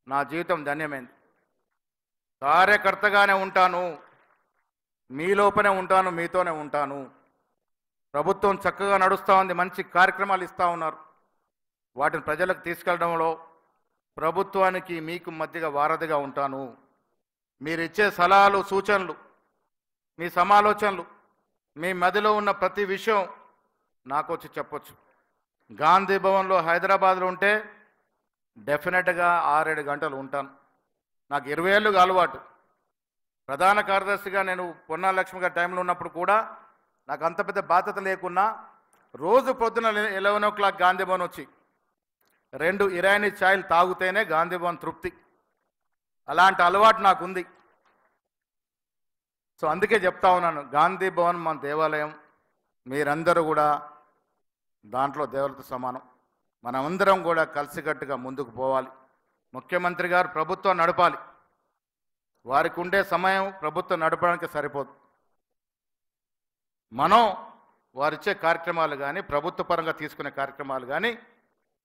నా జీవితం ధన్యమైంది. కార్యకర్తగానే ఉంటాను, మీ లోపనే ఉంటాను, మీతోనే ఉంటాను. ప్రభుత్వం చక్కగా నడుస్తూ ఉంది, మంచి కార్యక్రమాలు ఇస్తూ ఉన్నారు. వాటిని ప్రజలకు తీసుకెళ్లడంలో ప్రభుత్వానికి మీకు మధ్యగా వారధిగా ఉంటాను. మీరు ఇచ్చే సలహాలు, సూచనలు, మీ సమాలోచనలు, మీ మదిలో ఉన్న ప్రతి విషయం నాకు వచ్చి చెప్పొచ్చు. గాంధీ భవన్లో హైదరాబాద్లో ఉంటే డెఫినెట్గా 6-7 గంటలు ఉంటాను. నాకు 20 ఏళ్ళుగా అలవాటు. ప్రధాన కార్యదర్శిగా నేను పొన్నాల లక్ష్మి గారి టైంలో ఉన్నప్పుడు కూడా నాకు అంత పెద్ద బాధ్యత లేకున్నా రోజు పొద్దున 11 గాంధీ భవన్ వచ్చి 2 ఇరానీ ఛాయలు తాగితేనే గాంధీ భవన్ తృప్తి. అలాంటి అలవాటు నాకుంది. సో అందుకే చెప్తా ఉన్నాను, గాంధీ భవన్ మన దేవాలయం, మీరందరూ కూడా దాంట్లో దేవులతో సమానం. మనమందరం కూడా కలిసికట్టుగా ముందుకు పోవాలి. ముఖ్యమంత్రి గారు ప్రభుత్వం నడపాలి. వారికి ఉండే సమయం ప్రభుత్వం నడపడానికి సరిపోదు. మనం వారిచ్చే కార్యక్రమాలు కానీ, ప్రభుత్వ పరంగా తీసుకునే కార్యక్రమాలు కానీ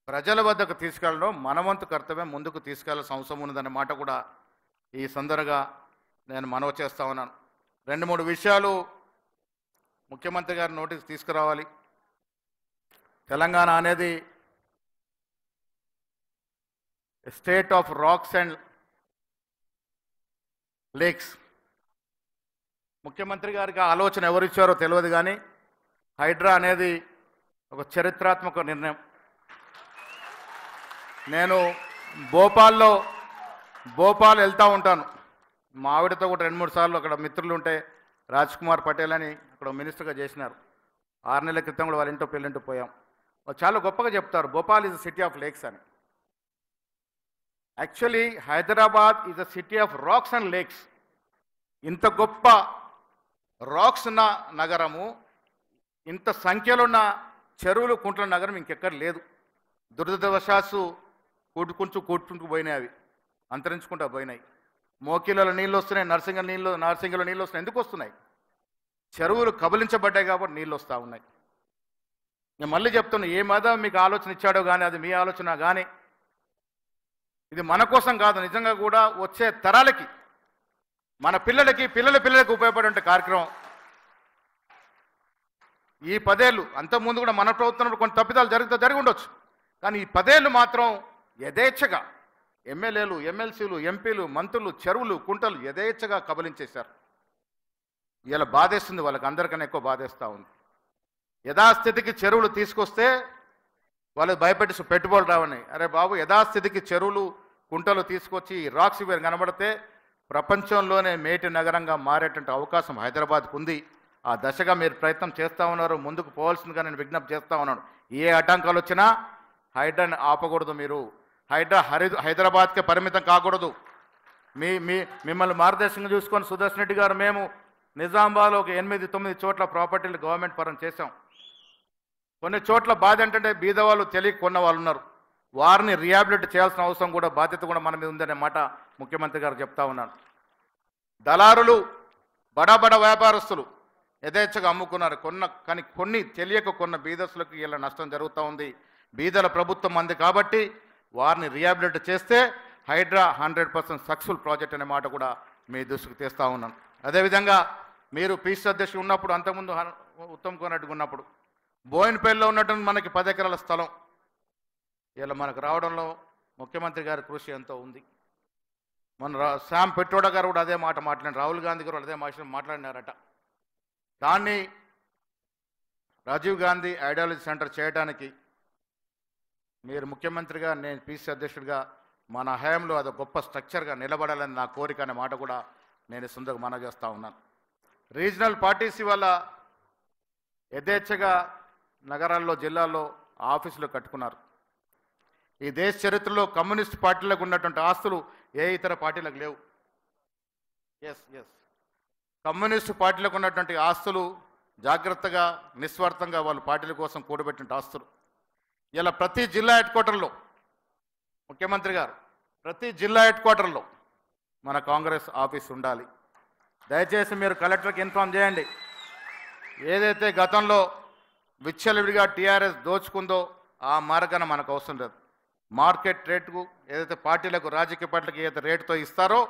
ప్రజల వద్దకు తీసుకెళ్ళడం మన వంతు కర్తవ్యం. ముందుకు తీసుకెళ్లాల్సిన అవసరం ఉన్నదన్న మాట కూడా ఈ సందర్భంగా నేను మనవి చేస్తా ఉన్నాను. 2-3 విషయాలు ముఖ్యమంత్రి గారి నోటీస్ తీసుకురావాలి. తెలంగాణ అనేది state of rocks and lakes. ముఖ్యమంత్రి గారికి ఆలోచన ఎవరిచ్చారో తెలియదు, కానీ హైడ్రా అనేది ఒక చరిత్రాత్మక నిర్ణయం. నేను భోపాల్ వెళ్తూ ఉంటాను. మా ఆవిడతో కూడా 2-3 సార్లు అక్కడ మిత్రులు ఉంటే, రాజ్ కుమార్ పటేల్ అని అక్కడ మినిస్టర్గా చేసినారు. 6 నెలల క్రితం కూడా వాళ్ళ ఇంటో పెళ్ళింటూ పోయాం. వాళ్ళు చాలా గొప్పగా చెప్తారు, Bhopal is the city of lakes అని. Actually Hyderabad is the city of rocks and lakes. ఇంత గొప్ప రాక్స్ ఉన్న నగరము, ఇంత సంఖ్యలో ఉన్న చెరువులు కుంట్ల నగరం ఇంకెక్కడ లేదు. దురదృష్టవశాత్తు కూర్చుకుంటూ పోయినాయి, అవి అంతరించుకుంటూ పోయినాయి. మోకిలలో నీళ్ళు వస్తున్నాయి, నర్సింగలో నీళ్ళు వస్తున్నాయి. ఎందుకు వస్తున్నాయి? చెరువులు కబలించబడ్డాయి కాబట్టి నీళ్ళు వస్తూ ఉన్నాయి. నేను మళ్ళీ చెప్తున్నా, ఏ మతం మీకు ఆలోచన ఇచ్చాడో కానీ అది మీ ఆలోచన కానీ, ఇది మన కోసం కాదు, నిజంగా కూడా వచ్చే తరాలకి, మన పిల్లలకి ఉపయోగపడే కార్యక్రమం. ఈ 10 ఏళ్ళు, అంతకుముందు కూడా మన ప్రభుత్వంలో కొన్ని తప్పిదాలు జరిగి ఉండొచ్చు, కానీ ఈ 10 ఏళ్ళు మాత్రం యథేచ్ఛగా ఎమ్మెల్యేలు, ఎమ్మెల్సీలు, ఎంపీలు, మంత్రులు చెరువులు, కుంటలు యథేచ్ఛగా కబలించేశారు. ఇలా బాధేస్తుంది, వాళ్ళకి అందరికన్నా ఎక్కువ బాధేస్తూ ఉంది. యథాస్థితికి చెరువులు తీసుకొస్తే వాళ్ళకి భయపెట్టి పెట్టుబడులు రావని. అరే బాబు, యథాస్థితికి చెరువులు, కుంటలు తీసుకొచ్చి రాక్స్ ఇవి కనబడితే ప్రపంచంలోనే మేటి నగరంగా మారేటువంటి అవకాశం హైదరాబాద్కు ఉంది. ఆ దశగా మీరు ప్రయత్నం చేస్తూ ఉన్నారు. ముందుకు పోవాల్సిందిగా నేను విజ్ఞప్తి చేస్తూ ఉన్నాను. ఏ ఆటంకాలు వచ్చినా హైడ్రాని ఆపకూడదు. మీరు హైడ్రా హైదరాబాద్కే పరిమితం కాకూడదు. మిమ్మల్ని మార్గదర్శకంగా చూసుకొని సుదర్శన్ రెడ్డి గారు, మేము నిజామాబాద్లో ఒక 8-9 చోట్ల ప్రాపర్టీలు గవర్నమెంట్ పరం చేశాం. కొన్ని చోట్ల బాధ ఏంటంటే బీదవాళ్ళు తెలియక కొన్న వాళ్ళు ఉన్నారు. వారిని రిహాబిలిట్ చేయాల్సిన అవసరం కూడా, బాధ్యత కూడా మన మీద ఉందనే మాట ముఖ్యమంత్రి గారు చెప్తా ఉన్నాను. దళారులు, బడా వ్యాపారస్తులు యథేచ్ఛగా అమ్ముకున్నారు. కానీ కొన్ని తెలియక కొన్న బీదర్సులకు ఇలా నష్టం జరుగుతూ ఉంది. బీదల ప్రభుత్వం అంది కాబట్టి వారిని రిహాబిలిట్ చేస్తే హైడ్రా 100% సక్సెస్ఫుల్ ప్రాజెక్ట్ అనే మాట కూడా మీ దృష్టికి తెస్తూ ఉన్నాను. అదేవిధంగా మీరు పీసీ అధ్యక్షుడు ఉన్నప్పుడు, అంతకుముందు ఉత్తమ్ కుమార్ రెడ్డి ఉన్నప్పుడు, బోయినపల్లిలో ఉన్నటువంటి మనకి 10 ఎకరాల స్థలం ఇలా మనకు రావడంలో ముఖ్యమంత్రి గారి కృషి ఎంతో ఉంది. మన శామ్ పెట్రోడా గారు కూడా అదే మాట మాట్లాడారు, రాహుల్ గాంధీ గారు అదే మాట్లాడినారట. దాన్ని రాజీవ్ గాంధీ ఐడియాలజీ సెంటర్ చేయడానికి మీరు ముఖ్యమంత్రిగా, నేను పీసీ అధ్యక్షుడిగా మన హయాంలో అది గొప్ప స్ట్రక్చర్గా నిలబడాలని నా కోరిక అనే మాట కూడా నేను సొంతగా మనవి చేస్తూ ఉన్నాను. రీజనల్ పార్టీస్ వల్ల యథేచ్ఛగా నగరాల్లో, జిల్లాల్లో ఆఫీసులు కట్టుకున్నారు. ఈ దేశ చరిత్రలో కమ్యూనిస్ట్ పార్టీలకు ఉన్నటువంటి ఆస్తులు ఏ ఇతర పార్టీలకు లేవు. ఎస్ కమ్యూనిస్టు పార్టీలకు ఉన్నటువంటి ఆస్తులు జాగ్రత్తగా, నిస్వార్థంగా వాళ్ళు పార్టీల కోసం కూడబెట్టిన ఆస్తులు. ఇలా ప్రతి జిల్లా హెడ్ క్వార్టర్లో ముఖ్యమంత్రి గారు, ప్రతి జిల్లా హెడ్ క్వార్టర్లో మన కాంగ్రెస్ ఆఫీస్ ఉండాలి. దయచేసి మీరు కలెక్టర్కి ఇన్ఫార్మ్ చేయండి. ఏదైతే గతంలో విచ్చలవిడిగా టీఆర్ఎస్ దోచుకుందో ఆ మార్గాన మనకు అవసరం లేదు. మార్కెట్ రేటుకు ఏదైతే పార్టీలకు, రాజకీయ పార్టీలకు ఏదైతే రేటుతో ఇస్తారో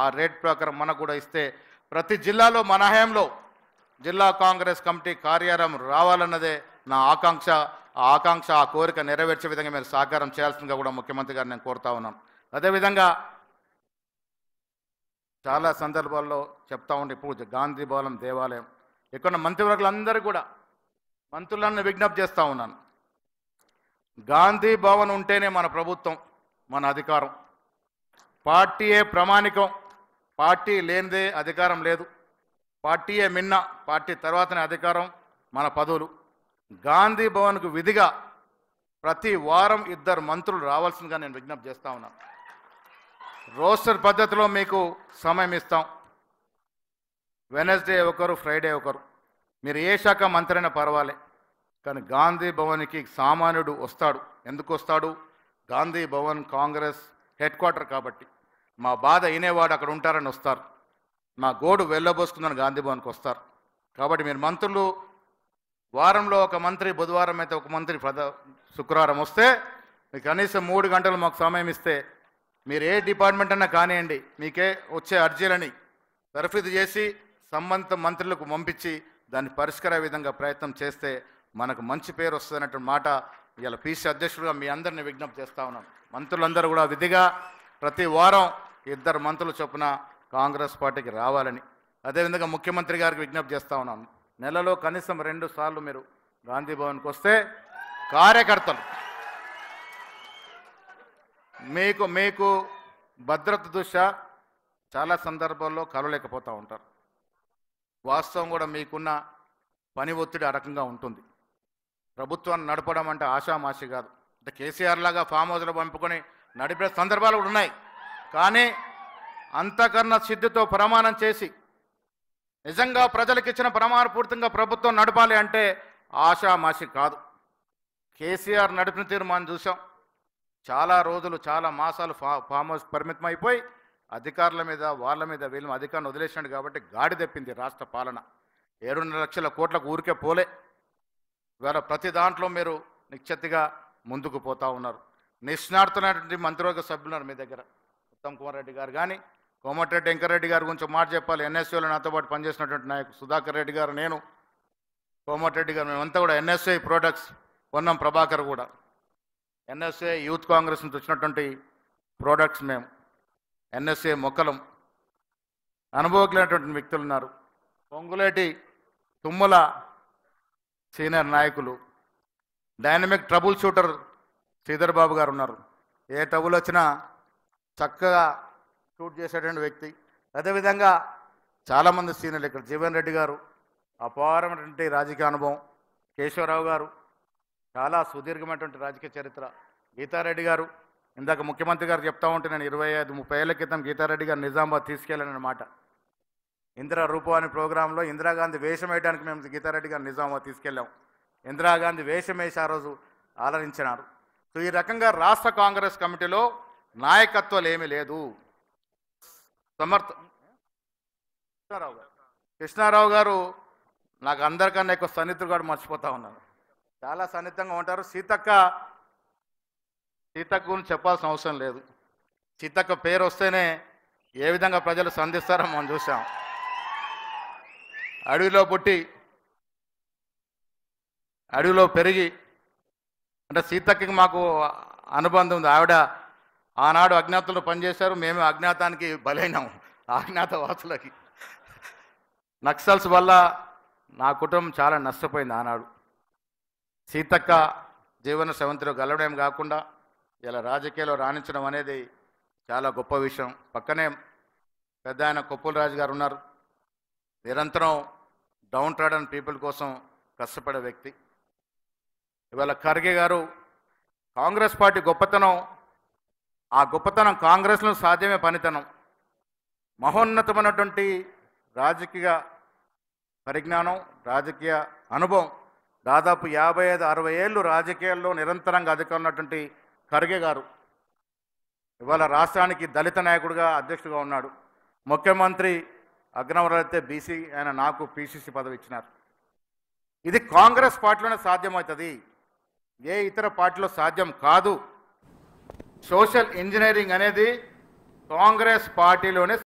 ఆ రేట్ ప్రకారం మనకు కూడా ఇస్తే ప్రతి జిల్లాలో మన హయాంలో జిల్లా కాంగ్రెస్ కమిటీ కార్యాలయం రావాలన్నదే నా ఆకాంక్ష. ఆ కోరిక నెరవేర్చే విధంగా మీరు సహకారం చేయాల్సిందిగా కూడా ముఖ్యమంత్రి గారిని నేను కోరుతా ఉన్నాను. అదేవిధంగా చాలా సందర్భాల్లో చెప్తా ఉండే, ఇప్పుడు గాంధీ భవనం దేవాలయం ఇక్కడ మంత్రివర్గులందరూ కూడా, మంత్రులను విజ్ఞప్తి చేస్తూ ఉన్నాను, గాంధీ భవన్ ఉంటేనే మన ప్రభుత్వం, మన అధికారం. పార్టీయే ప్రామాణికం, పార్టీ లేనిదే అధికారం లేదు. పార్టీయే మిన్న, పార్టీ తర్వాతనే అధికారం, మన పదవులు. గాంధీ భవన్కు విధిగా ప్రతి వారం 2 మంత్రులు రావాల్సిందిగా నేను విజ్ఞప్తి చేస్తా ఉన్నాను. రోస్టర్ పద్ధతిలో మీకు సమయం ఇస్తాం. వెనస్డే ఒకరు, ఫ్రైడే ఒకరు. మీరు ఏ శాఖ మంత్రి అయినా పర్వాలే, కానీ గాంధీ భవన్కి సామాన్యుడు వస్తాడు. ఎందుకు వస్తాడు? గాంధీ భవన్ కాంగ్రెస్ హెడ్ క్వార్టర్ కాబట్టి. మా బాధ వినేవాడు అక్కడ ఉంటారని వస్తారు. మా గోడు వెళ్ళబోసుకుందని గాంధీ భవన్కి వస్తారు. కాబట్టి మీరు మంత్రులు వారంలో ఒక మంత్రి, బుధవారం అయితే ఒక మంత్రి, శుక్రవారం వస్తే మీకు కనీసం 3 గంటలు మాకు సమయం ఇస్తే మీరు ఏ డిపార్ట్మెంట్ అన్నా కానివ్వండి, మీకే వచ్చే అర్జీలని తర్ఫీదు చేసి సంబంధిత మంత్రులకు పంపించి దాన్ని పరిష్కార విధంగా ప్రయత్నం చేస్తే మనకు మంచి పేరు వస్తుందన్నటువంటి మాట ఇలా పీసీ అధ్యక్షుడిగా మీ అందరినీ విజ్ఞప్తి చేస్తా ఉన్నాను. మంత్రులందరూ కూడా విధిగా ప్రతి వారం 2 మంత్రులు చొప్పున కాంగ్రెస్ పార్టీకి రావాలని, అదేవిధంగా ముఖ్యమంత్రి గారికి విజ్ఞప్తి చేస్తా ఉన్నాను. నెలలో కనీసం 2 సార్లు మీరు గాంధీ భవన్కి వస్తే కార్యకర్తలు మీకు భద్రత దృష్ట్యా చాలా సందర్భాల్లో కలవలేకపోతూ ఉంటారు. వాస్తవం కూడా మీకున్న పని ఒత్తిడి ఆ రకంగా ఉంటుంది. ప్రభుత్వాన్ని నడపడం అంటే ఆషామాషి కాదు. అంటే కేసీఆర్ లాగా ఫామ్ హౌస్లో పంపుకొని నడిపే సందర్భాలు కూడా ఉన్నాయి. కానీ అంతకన్నా సిద్ధితో ప్రమాణం చేసి నిజంగా ప్రజలకు ఇచ్చిన ప్రమాణపూర్తంగా ప్రభుత్వం నడపాలి అంటే ఆషామాషి కాదు. కేసీఆర్ నడిపిన తీరు మనం చూసాం. చాలా రోజులు, చాలా మాసాలు ఫామ్ హౌస్ పరిమితం అయిపోయి అధికారుల మీద, వాళ్ళ మీద, వీళ్ళ అధికారులను వదిలేసినాడు కాబట్టి గాడి తెప్పింది రాష్ట్ర పాలన. 7.5 లక్షల కోట్లకు ఊరికే పోలే. ఇవాళ ప్రతి దాంట్లో మీరు నిశ్చితిగా ముందుకు పోతా ఉన్నారు. నిష్ణార్థులైనటువంటి మంత్రివర్గ సభ్యులున్నారు మీ దగ్గర. ఉత్తమ్ కుమార్ రెడ్డి గారు కానీ, కోమటిరెడ్డి వెంకరెడ్డి గారి గురించి మాట చెప్పాలి. ఎన్ఎస్ఏలో నాతో పాటు పనిచేసినటువంటి నాయకుడు సుధాకర్ రెడ్డి గారు, నేను, కోమటిరెడ్డి గారు, మేమంతా కూడా ఎన్ఎస్ఏ ప్రొడక్ట్స్ పొన్నం ప్రభాకర్ కూడా ఎన్ఎస్ఏ యూత్ కాంగ్రెస్ నుంచి వచ్చినటువంటి ప్రోడక్ట్స్ మేము. ఎన్ఎస్ఏ మొక్కలం అనుభవజ్ఞులైనటువంటి వ్యక్తులు ఉన్నారు. పొంగులేటి తుమ్మల సీనియర్ నాయకులు, dynamic trouble shooter Sridhar Babu గారు ఉన్నారు. ఏ ట్రబుల్ వచ్చినా చక్కగా షూట్ చేసేటువంటి వ్యక్తి. అదేవిధంగా చాలామంది సీనియర్లు ఇక్కడ జీవన్ రెడ్డి గారు, అపారమైనటువంటి రాజకీయ అనుభవం. కేశవరావు గారు, చాలా సుదీర్ఘమైనటువంటి రాజకీయ చరిత్ర. గీతారెడ్డి గారు, ఇందాక ముఖ్యమంత్రి గారు చెప్తా ఉంటే నేను 25-30 ఏళ్ల క్రితం గీతారెడ్డి గారు నిజామాబాద్ తీసుకెళ్ళానన్నమాట. ఇందిరా రూపవాణి ప్రోగ్రాంలో ఇందిరాగాంధీ వేషం వేయడానికి మేము గీతారెడ్డి గారు నిజామాబాద్ తీసుకెళ్ళాం. ఇందిరాగాంధీ వేషం వేసి ఆ రోజు ఆలరించినారు. సో ఈ రకంగా రాష్ట్ర కాంగ్రెస్ కమిటీలో నాయకత్వాలు ఏమీ లేదు. కృష్ణారావు గారు నాకు అందరికన్నా ఎక్కువ సన్నిహితులు కూడా మర్చిపోతా ఉన్నారు. చాలా సన్నిహితంగా ఉంటారు. సీతక్క గురించి చెప్పాల్సిన అవసరం లేదు. సీతక్క పేరు వస్తేనే ఏ విధంగా ప్రజలు సంధిస్తారో మనం చూసాం. అడవిలో పుట్టి అడవిలో పెరిగి, అంటే సీతక్కకి మాకు అనుబంధం ఉంది. ఆవిడ ఆనాడు అజ్ఞాతంలో పనిచేశారు. మేము అజ్ఞాతానికి బలైనాం. అజ్ఞాతవాసులకి నక్సల్స్ వల్ల నా కుటుంబం చాలా నష్టపోయింది ఆనాడు. సీతక్క జీవన సెవంతిలో గెలవడం కాకుండా ఇలా రాజకీయాల్లో రాణించడం అనేది చాలా గొప్ప విషయం. పక్కనే పెద్ద ఆయన కొప్పుల రాజు గారు ఉన్నారు. నిరంతరం డౌన్ ట్రాడన్ పీపుల్ కోసం కష్టపడే వ్యక్తి. ఇవాళ ఖర్గే గారు, కాంగ్రెస్ పార్టీ గొప్పతనం, ఆ గొప్పతనం కాంగ్రెస్లో సాధ్యమే పనితనం. మహోన్నతమైనటువంటి రాజకీయ పరిజ్ఞానం, రాజకీయ అనుభవం. దాదాపు 55-60 ఏళ్ళు రాజకీయాల్లో నిరంతరంగా అధికారం ఉన్నటువంటి ఖర్గే గారు ఇవాళ రాష్ట్రానికి దళిత నాయకుడిగా అధ్యక్షుడిగా ఉన్నాడు. ముఖ్యమంత్రి అగ్రవరైతే బీసీ, ఆయన నాకు పిసిసి పదవి ఇచ్చినారు. ఇది కాంగ్రెస్ పార్టీలోనే సాధ్యమవుతుంది, ఏ ఇతర పార్టీలో సాధ్యం కాదు. సోషల్ ఇంజనీరింగ్ అనేది కాంగ్రెస్ పార్టీలోనే